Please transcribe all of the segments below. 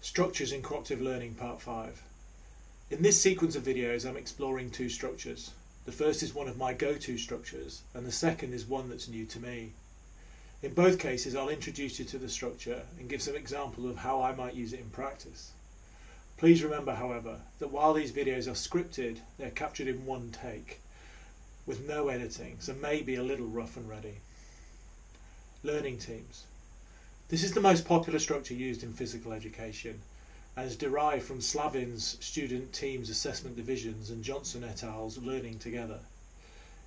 Structures in Cooperative Learning Part 5. In this sequence of videos I'm exploring two structures. The first is one of my go-to structures and the second is one that's new to me. In both cases I'll introduce you to the structure and give some examples of how I might use it in practice. Please remember, however, that while these videos are scripted, they're captured in one take with no editing, so maybe a little rough and ready. Learning teams. This is the most popular structure used in physical education and is derived from Slavin's Student Teams Assessment Divisions and Johnson et al.'s Learning Together.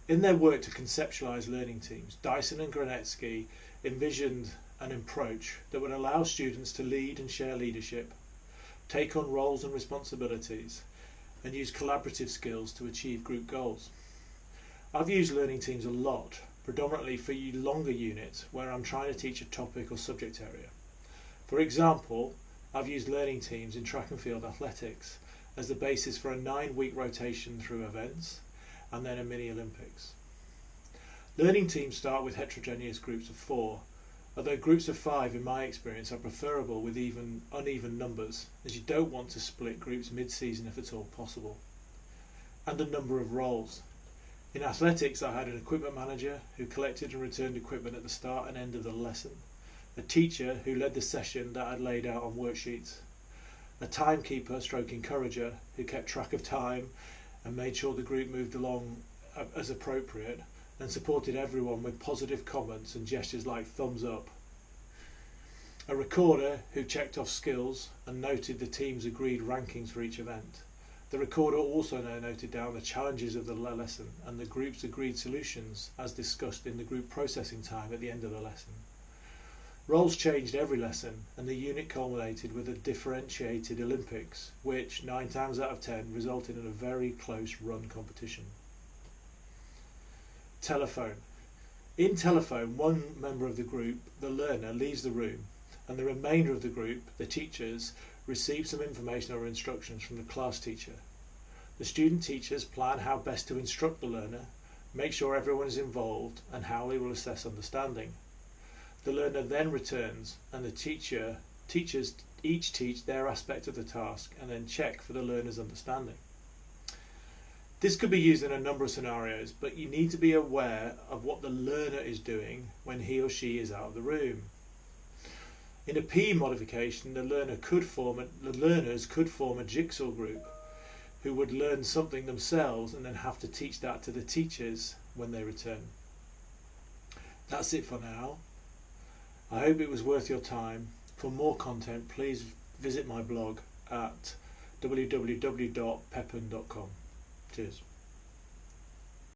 In their work to conceptualise learning teams, Dyson and Granetsky envisioned an approach that would allow students to lead and share leadership, take on roles and responsibilities, and use collaborative skills to achieve group goals. I've used learning teams a lot, predominantly for longer units where I'm trying to teach a topic or subject area. For example, I've used learning teams in track and field athletics as the basis for a 9-week rotation through events and then a mini Olympics. Learning teams start with heterogeneous groups of 4, although groups of 5 in my experience are preferable with even uneven numbers, as you don't want to split groups mid-season if at all possible. And a number of roles. In athletics I had an equipment manager who collected and returned equipment at the start and end of the lesson, a teacher who led the session that I'd laid out on worksheets, a timekeeper stroke encourager who kept track of time and made sure the group moved along as appropriate and supported everyone with positive comments and gestures like thumbs up, a recorder who checked off skills and noted the team's agreed rankings for each event. The recorder also noted down the challenges of the lesson and the group's agreed solutions as discussed in the group processing time at the end of the lesson. Roles changed every lesson and the unit culminated with a differentiated Olympics, which 9 times out of 10 resulted in a very close run competition. Telephone. In telephone, one member of the group, the learner, leaves the room and the remainder of the group, the teachers, receive some information or instructions from the class teacher. The student teachers plan how best to instruct the learner, make sure everyone is involved and how they will assess understanding. The learner then returns and the teachers each teach their aspect of the task and then check for the learner's understanding. This could be used in a number of scenarios, but you need to be aware of what the learner is doing when he or she is out of the room. In a PE modification, the learners could form a jigsaw group who would learn something themselves and then have to teach that to the teachers when they return. That's it for now. I hope it was worth your time. For more content, please visit my blog at www.pepin.com. Cheers.